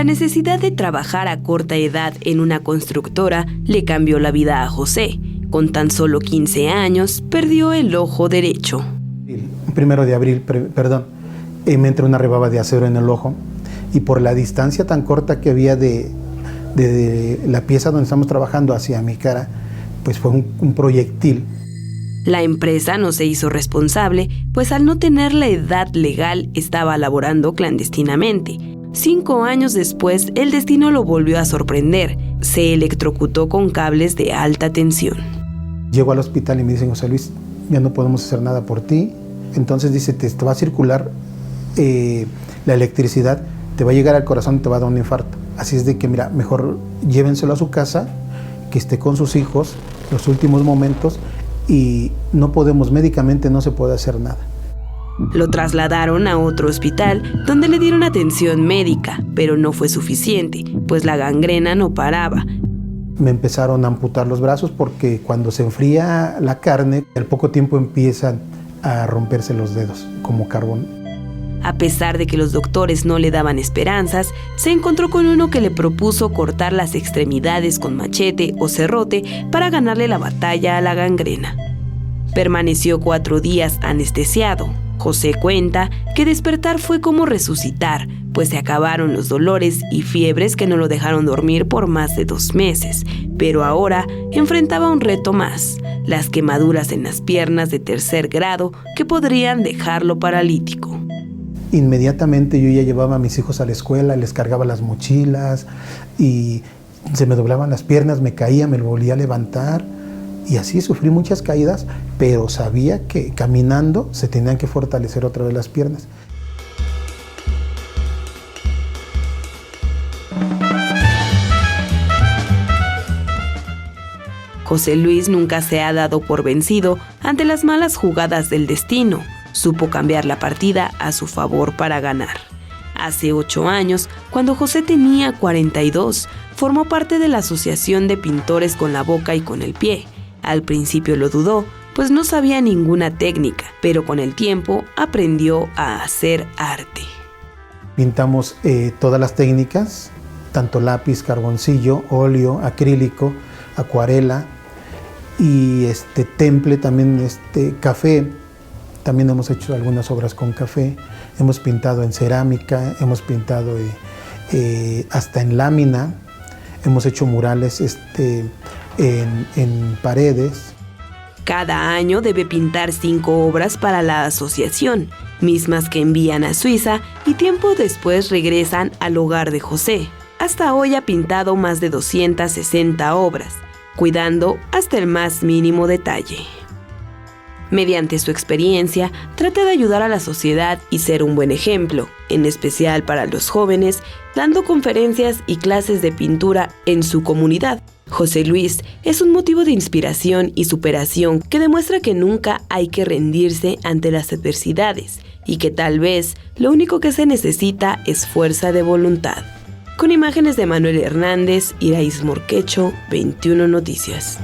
La necesidad de trabajar a corta edad en una constructora le cambió la vida a José. Con tan solo 15 años, perdió el ojo derecho. El 1 de abril, me entró una rebaba de acero en el ojo y por la distancia tan corta que había de la pieza donde estamos trabajando hacia mi cara, pues fue un proyectil. La empresa no se hizo responsable, pues al no tener la edad legal estaba laborando clandestinamente. 5 años después, el destino lo volvió a sorprender. Se electrocutó con cables de alta tensión. Llego al hospital y me dicen: José Luis, ya no podemos hacer nada por ti. Entonces dice, te va a circular la electricidad, te va a llegar al corazón y te va a dar un infarto. Así es de que, mira, mejor llévenselo a su casa, que esté con sus hijos los últimos momentos, y no podemos, médicamente no se puede hacer nada. Lo trasladaron a otro hospital donde le dieron atención médica, pero no fue suficiente, pues la gangrena no paraba. Me empezaron a amputar los brazos porque cuando se enfría la carne, al poco tiempo empiezan a romperse los dedos como carbón. A pesar de que los doctores no le daban esperanzas, se encontró con uno que le propuso cortar las extremidades con machete o serrote para ganarle la batalla a la gangrena. Permaneció 4 días anestesiado. José cuenta que despertar fue como resucitar, pues se acabaron los dolores y fiebres que no lo dejaron dormir por más de 2 meses. Pero ahora enfrentaba un reto más: las quemaduras en las piernas de 3er grado que podrían dejarlo paralítico. Inmediatamente yo ya llevaba a mis hijos a la escuela, les cargaba las mochilas y se me doblaban las piernas, me caía, me volvía a levantar y así sufrí muchas caídas, pero sabía que caminando se tenían que fortalecer otra vez las piernas. José Luis nunca se ha dado por vencido ante las malas jugadas del destino. Supo cambiar la partida a su favor para ganar. Hace 8 años, cuando José tenía 42, formó parte de la Asociación de Pintores con la Boca y con el Pie. Al principio lo dudó, pues no sabía ninguna técnica, pero con el tiempo aprendió a hacer arte. Pintamos todas las técnicas, tanto lápiz, carboncillo, óleo, acrílico, acuarela y temple, también café. También hemos hecho algunas obras con café, hemos pintado en cerámica, hemos pintado hasta en lámina, hemos hecho murales en paredes. Cada año debe pintar 5 obras para la asociación, mismas que envían a Suiza y tiempo después regresan al hogar de José. Hasta hoy ha pintado más de 260 obras, cuidando hasta el más mínimo detalle. Mediante su experiencia, trata de ayudar a la sociedad y ser un buen ejemplo, en especial para los jóvenes, dando conferencias y clases de pintura en su comunidad. José Luis es un motivo de inspiración y superación que demuestra que nunca hay que rendirse ante las adversidades y que tal vez lo único que se necesita es fuerza de voluntad. Con imágenes de Manuel Hernández, Iraís Morquecho, 21 Noticias.